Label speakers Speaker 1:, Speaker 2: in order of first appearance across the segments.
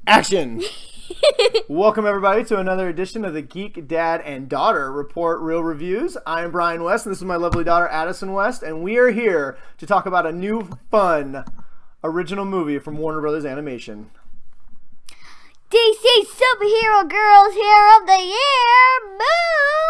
Speaker 1: Action! Welcome everybody to another edition of the Geek Dad and Daughter Report Reel Reviews. I'm Brian West and this is my lovely daughter Addison West, and we are here to talk about a new fun original movie from Warner Brothers Animation.
Speaker 2: DC Superhero Girls Hero of the Year!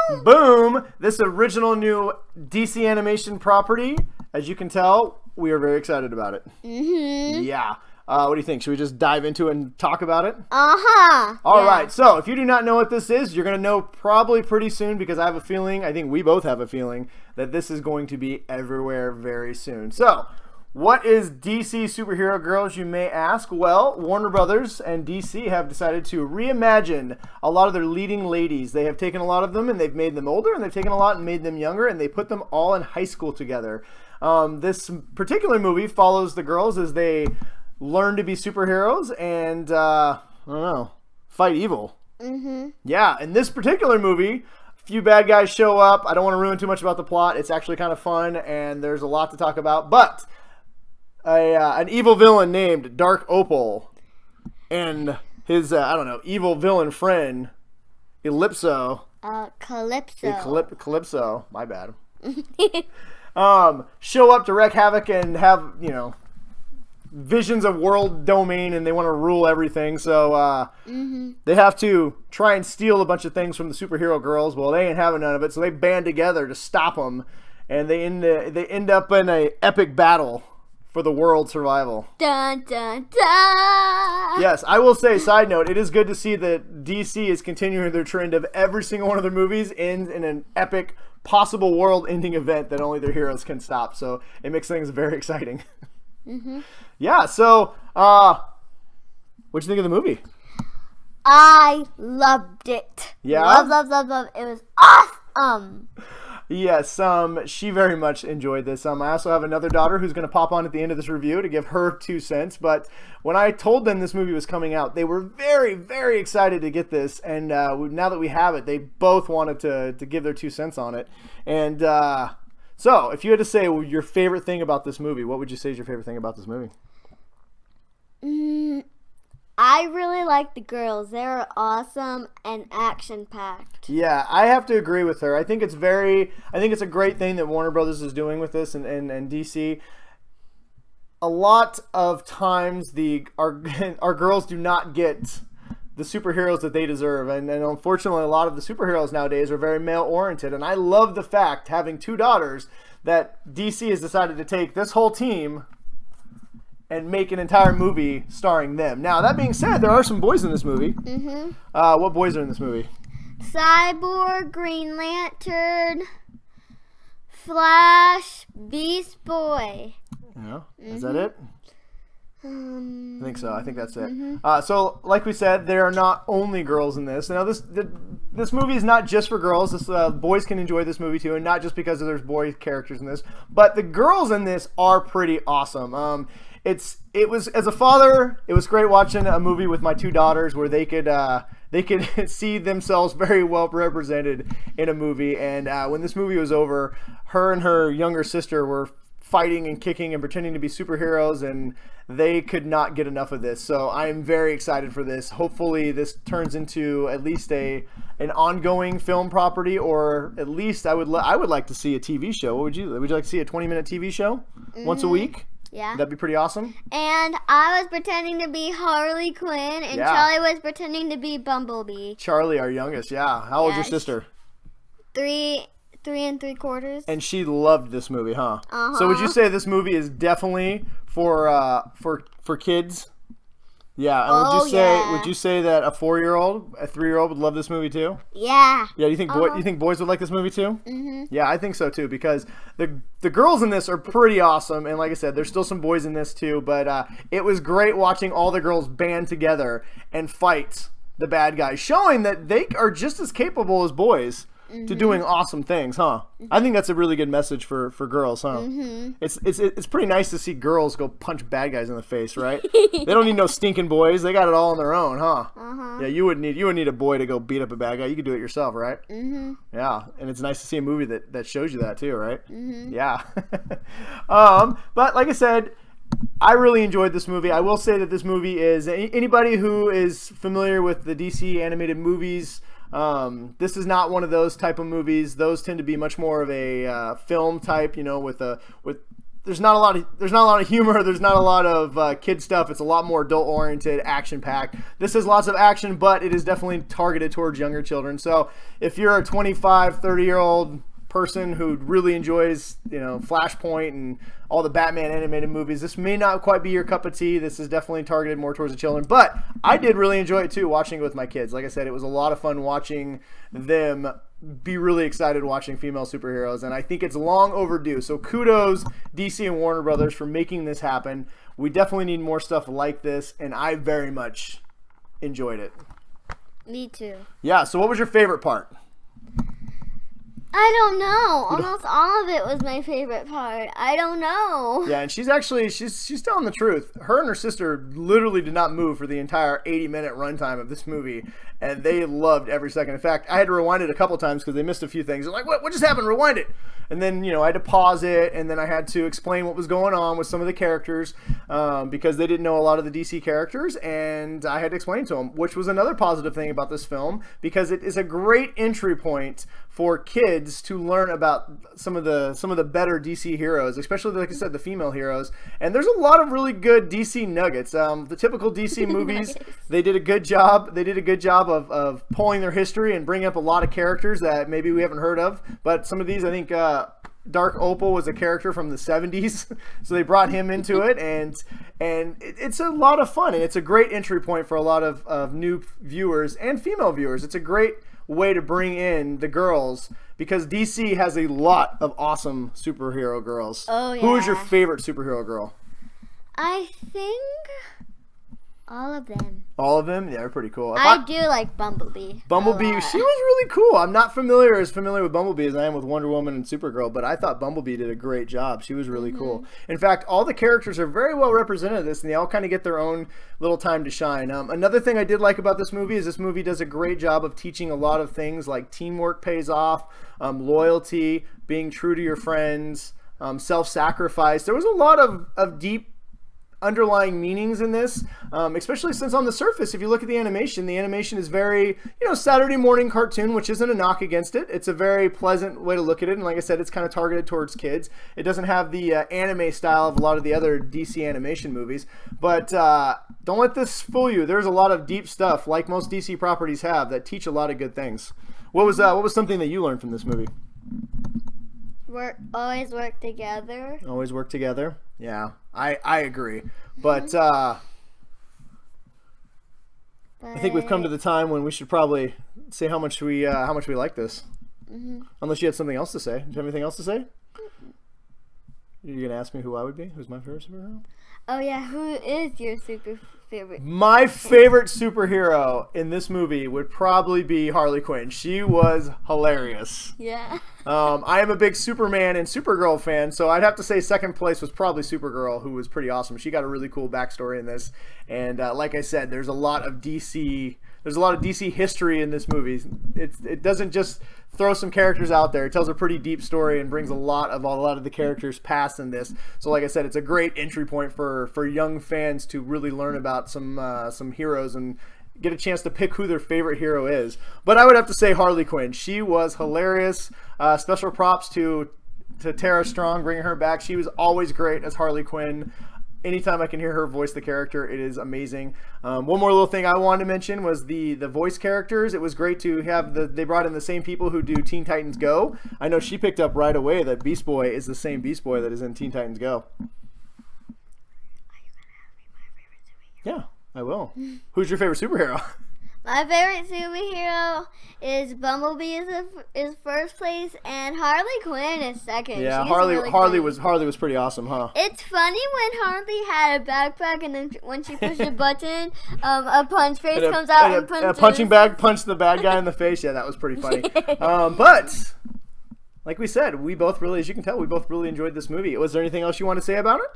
Speaker 2: Boom!
Speaker 1: Boom! This original new DC animation property, as you can tell, we are very excited about it.
Speaker 2: Mm-hmm.
Speaker 1: Yeah. What do you think? Should we just dive into it and talk about it?
Speaker 2: Uh-huh.
Speaker 1: All right. So if you do not know what this is, you're going to know probably pretty soon because I have a feeling, I think we both have a feeling, that this is going to be everywhere very soon. So what is DC Superhero Girls, you may ask? Well, Warner Brothers and DC have decided to reimagine a lot of their leading ladies. They have taken a lot of them and they've made them older, and they've taken a lot and made them younger, and they put them all in high school together. This particular movie follows the girls as they learn to be superheroes and, I don't know, fight evil.
Speaker 2: Mm-hmm.
Speaker 1: Yeah, in this particular movie, a few bad guys show up. I don't want to ruin too much about the plot. It's actually kind of fun, and there's a lot to talk about. But an evil villain named Dark Opal and his, evil villain friend, Calypso. Calypso. My bad. Show up to wreak havoc and have, visions of world domain, and they want to rule everything. So they have to try and steal a bunch of things from the superhero girls. Well, they ain't having none of it, so they band together to stop them, and they end up in a epic battle for the world survival.
Speaker 2: Dun, dun, dun.
Speaker 1: Yes, I will say, side note, it is good to see that DC is continuing their trend of every single one of their movies ends in an epic, possible world-ending event that only their heroes can stop. So it makes things very exciting.
Speaker 2: Mm-hmm.
Speaker 1: Yeah, so, what'd you think of the movie?
Speaker 2: I loved it.
Speaker 1: Yeah?
Speaker 2: Love. It was awesome.
Speaker 1: Yes, she very much enjoyed this. I also have another daughter who's going to pop on at the end of this review to give her 2 cents. But when I told them this movie was coming out, they were very, very excited to get this. And now that we have it, they both wanted to give their 2 cents on it. And so, if you had to say your favorite thing about this movie, what would you say is your favorite thing about this movie?
Speaker 2: I really like the girls. They were awesome and action-packed.
Speaker 1: Yeah, I have to agree with her. I think it's a great thing that Warner Brothers is doing with this and DC. A lot of times our girls do not get the superheroes that they deserve, and unfortunately a lot of the superheroes nowadays are very male-oriented, and I love the fact, having 2 daughters, that DC has decided to take this whole team and make an entire movie starring them. Now, that being said, there are some boys in this movie.
Speaker 2: Mm-hmm.
Speaker 1: What boys are in this movie?
Speaker 2: Cyborg, Green Lantern, Flash, Beast Boy.
Speaker 1: Yeah, is that it? I think so. I think that's it.
Speaker 2: Mm-hmm.
Speaker 1: So, like we said, there are not only girls in this. Now, this movie is not just for girls. Boys can enjoy this movie too, and not just because there's boy characters in this, but the girls in this are pretty awesome. It was, as a father, it was great watching a movie with my 2 daughters where they could see themselves very well represented in a movie. And when this movie was over, her and her younger sister were fighting and kicking and pretending to be superheroes, and they could not get enough of this. So I'm very excited for this. Hopefully this turns into at least an ongoing film property, or at least I would like to see a TV show. Would you like to see a 20-minute TV show once a week?
Speaker 2: Yeah.
Speaker 1: That'd be pretty awesome.
Speaker 2: And I was pretending to be Harley Quinn, and
Speaker 1: Yeah.
Speaker 2: Charlie was pretending to be Bumblebee.
Speaker 1: Charlie, our youngest, yeah. How old's your sister?
Speaker 2: 3 3 3/4.
Speaker 1: And she loved this movie, huh?
Speaker 2: Uh-huh.
Speaker 1: So would you say this movie is definitely for kids? Yeah. And would you say that a 4-year-old, a 3-year-old would love this movie too?
Speaker 2: Yeah.
Speaker 1: Yeah. Do you think boys would like this movie too?
Speaker 2: Mm-hmm.
Speaker 1: Yeah, I think so too, because the girls in this are pretty awesome, and like I said, there's still some boys in this too. But it was great watching all the girls band together and fight the bad guys, showing that they are just as capable as boys to doing awesome things, huh? I think that's a really good message for girls, huh? It's pretty nice to see girls go punch bad guys in the face, right? They don't need no stinking boys. They got it all on their own, huh? Yeah, you would need a boy to go beat up a bad guy. You could do it yourself, right? Yeah, and it's nice to see a movie that shows you that too, right? Yeah. But like I said, I really enjoyed this movie. I will say that this movie is anybody who is familiar with the DC animated movies. This is not one of those type of movies. Those tend to be much more of a film type, with there's not a lot of humor. There's not a lot of kid stuff. It's a lot more adult oriented, action packed. This has lots of action, but it is definitely targeted towards younger children. So if you're a 25, 30-year-old person who really enjoys, Flashpoint and all the Batman animated movies, this may not quite be your cup of tea. This is definitely targeted more towards the children, but I did really enjoy it too, watching it with my kids. Like I said, it was a lot of fun watching them be really excited watching female superheroes, and I think it's long overdue. So kudos DC and Warner Brothers for making this happen. We definitely need more stuff like this, and I very much enjoyed it.
Speaker 2: Me too.
Speaker 1: Yeah, so what was your favorite part?
Speaker 2: I don't know. Almost all of it was my favorite part. I don't know.
Speaker 1: Yeah, and she's telling the truth. Her and her sister literally did not move for the entire 80-minute runtime of this movie, and they loved every second. In fact, I had to rewind it a couple times because they missed a few things. They're like, what just happened? Rewind it. And then, I had to pause it, and then I had to explain what was going on with some of the characters because they didn't know a lot of the DC characters, and I had to explain to them, which was another positive thing about this film because it is a great entry point for kids to learn about some of the better DC heroes, especially, like I said, the female heroes. And there's a lot of really good DC nuggets. The typical DC movies, they did a good job. They did a good job of pulling their history and bringing up a lot of characters that maybe we haven't heard of. But some of these, I think, Dark Opal was a character from the 70s, so they brought him into it, and it's a lot of fun, and it's a great entry point for a lot of new viewers and female viewers. It's a great way to bring in the girls because DC has a lot of awesome superhero girls.
Speaker 2: Oh, yeah.
Speaker 1: Who is your favorite superhero girl?
Speaker 2: I think all of them.
Speaker 1: All of them? Yeah, they're pretty cool.
Speaker 2: I do like Bumblebee.
Speaker 1: Bumblebee, she was really cool. I'm not familiar with Bumblebee as I am with Wonder Woman and Supergirl, but I thought Bumblebee did a great job. She was really cool. In fact, all the characters are very well represented in this, and they all kind of get their own little time to shine. Another thing I did like about this movie is this movie does a great job of teaching a lot of things like teamwork pays off, loyalty, being true to your friends, self-sacrifice. There was a lot of deep underlying meanings in this, especially since on the surface, if you look at the animation is very, Saturday morning cartoon, which isn't a knock against it. It's a very pleasant way to look at it, and like I said, it's kind of targeted towards kids. It doesn't have the anime style of a lot of the other DC animation movies, but don't let this fool you. There's a lot of deep stuff, like most DC properties have, that teach a lot of good things. What was something that you learned from this movie?
Speaker 2: Always work together.
Speaker 1: Always work together. Yeah, I agree. But I think we've come to the time when we should probably say how much we like this. Mm-hmm. Unless you had something else to say. Do you have anything else to say? You're gonna ask me who I would be? Who's my favorite superhero?
Speaker 2: Oh yeah, who is your favorite?
Speaker 1: My favorite superhero in this movie would probably be Harley Quinn. She was hilarious.
Speaker 2: Yeah.
Speaker 1: I am a big Superman and Supergirl fan, so I'd have to say second place was probably Supergirl, who was pretty awesome. She got a really cool backstory in this, and like I said, there's a lot of DC history in this movie. It doesn't just throw some characters out there. It tells a pretty deep story and brings a lot of the characters past in this. So like I said, it's a great entry point for young fans to really learn about some heroes and get a chance to pick who their favorite hero is. But I would have to say Harley Quinn. She was hilarious. Special props to Tara Strong, bringing her back. She was always great as Harley Quinn. Anytime I can hear her voice the character, it is amazing. One more little thing I wanted to mention was the voice characters. It was great to have they brought in the same people who do Teen Titans Go. I know she picked up right away that Beast Boy is the same Beast Boy that is in Teen Titans Go.
Speaker 2: Are you gonna ask me my favorite superhero?
Speaker 1: Yeah, I will. Who's your favorite superhero?
Speaker 2: My favorite superhero is Bumblebee is first place, and Harley Quinn is second.
Speaker 1: Yeah,
Speaker 2: She's
Speaker 1: Harley
Speaker 2: really
Speaker 1: was pretty awesome, huh?
Speaker 2: It's funny when Harley had a backpack, and then when she pushed a button, a punch face comes out and punches.
Speaker 1: A punching bag punched the bad guy in the face. Yeah, that was pretty funny. But like we said, we both really, as you can tell, we both really enjoyed this movie. Was there anything else you want to say about it?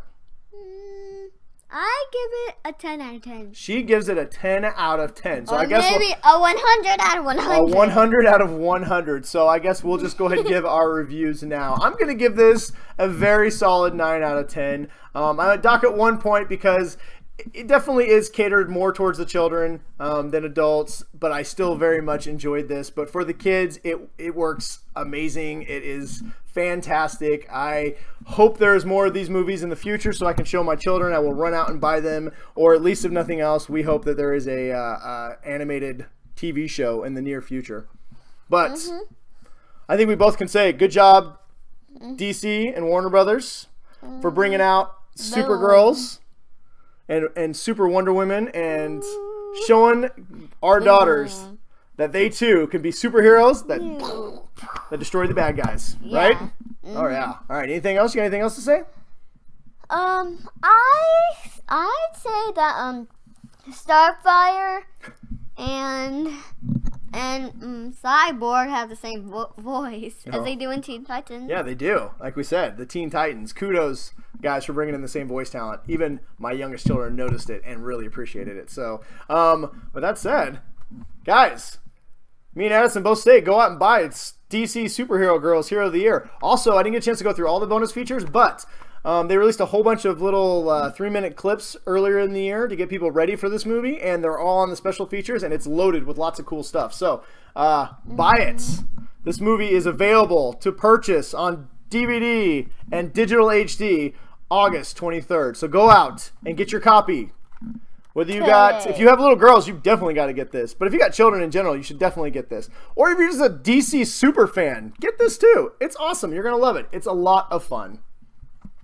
Speaker 2: I give it a 10 out of 10.
Speaker 1: She gives it a 10 out of 10. So
Speaker 2: Or
Speaker 1: I guess
Speaker 2: maybe a 100 out of 100.
Speaker 1: A 100 out of 100. So I guess we'll just go ahead and give our reviews now. I'm going to give this a very solid 9 out of 10. I dock at 1 point because it definitely is catered more towards the children than adults, but I still very much enjoyed this. But for the kids, it works amazing. It is fantastic. I hope there's more of these movies in the future so I can show my children. I will run out and buy them, or at least if nothing else, we hope that there is a animated TV show in the near future. But I think we both can say good job, DC and Warner Brothers, for bringing out Supergirls and Super Wonder Women and showing our daughters that they too can be superheroes that destroy the bad guys, right? Oh yeah. All right. Anything else? You got anything else to say?
Speaker 2: I'd say that Starfire and Cyborg have the same voice as they do in Teen Titans.
Speaker 1: Yeah, they do. Like we said, the Teen Titans. Kudos, guys, for bringing in the same voice talent. Even my youngest children noticed it and really appreciated it. So, with that said, guys, me and Addison both say go out and buy it. It's DC Superhero Girls Hero of the Year. Also, I didn't get a chance to go through all the bonus features, but they released a whole bunch of little 3-minute clips earlier in the year to get people ready for this movie, and they're all on the special features, and it's loaded with lots of cool stuff. So, buy it. This movie is available to purchase on DVD and digital HD August 23rd. So go out and get your copy. Whether you if you have little girls, you definitely got to get this. But if you got children in general, you should definitely get this. Or if you're just a DC super fan, get this too. It's awesome. You're going to love it. It's a lot of fun.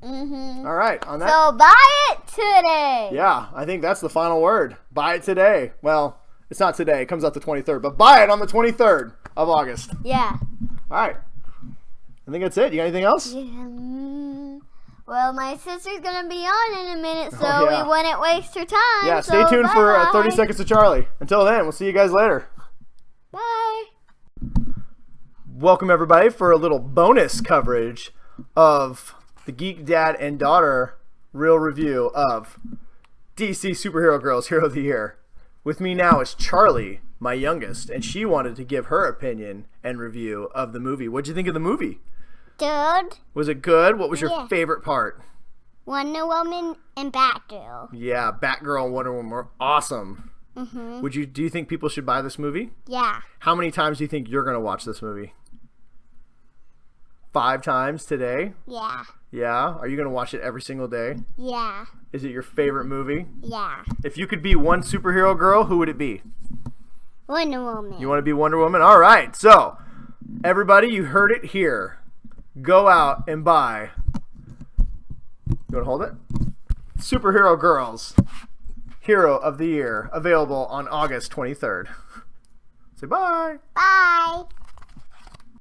Speaker 1: All right. On that.
Speaker 2: So buy it today.
Speaker 1: Yeah, I think that's the final word. Buy it today. Well, it's not today. It comes out the 23rd. But buy it on the 23rd of August.
Speaker 2: Yeah.
Speaker 1: All right. I think that's it. You got anything else?
Speaker 2: Yeah. Well, my sister's going to be on in a minute, so we wouldn't waste her time.
Speaker 1: Yeah, stay tuned for 30 Seconds to Charlie. Until then, we'll see you guys later.
Speaker 2: Bye.
Speaker 1: Welcome, everybody, for a little bonus coverage of the Geek Dad and Daughter Reel Review of DC Superhero Girls Hero of the Year. With me now is Charlie, my youngest, and she wanted to give her opinion and review of the movie. What'd you think of the movie?
Speaker 2: Good.
Speaker 1: Was it good? What was your favorite part?
Speaker 2: Wonder Woman and Batgirl.
Speaker 1: Yeah, Batgirl and Wonder Woman were awesome. Do you think people should buy this movie?
Speaker 2: Yeah.
Speaker 1: How many times do you think you're going to watch this movie? 5 times today?
Speaker 2: Yeah.
Speaker 1: Yeah? Are you going to watch it every single day?
Speaker 2: Yeah.
Speaker 1: Is it your favorite movie?
Speaker 2: Yeah.
Speaker 1: If you could be one superhero girl, who would it be?
Speaker 2: Wonder Woman.
Speaker 1: You want to be Wonder Woman? All right. So, everybody, you heard it here. Go out and buy. You want to hold it? Superhero Girls Hero of the Year. Available on August 23rd. Say bye.
Speaker 2: Bye.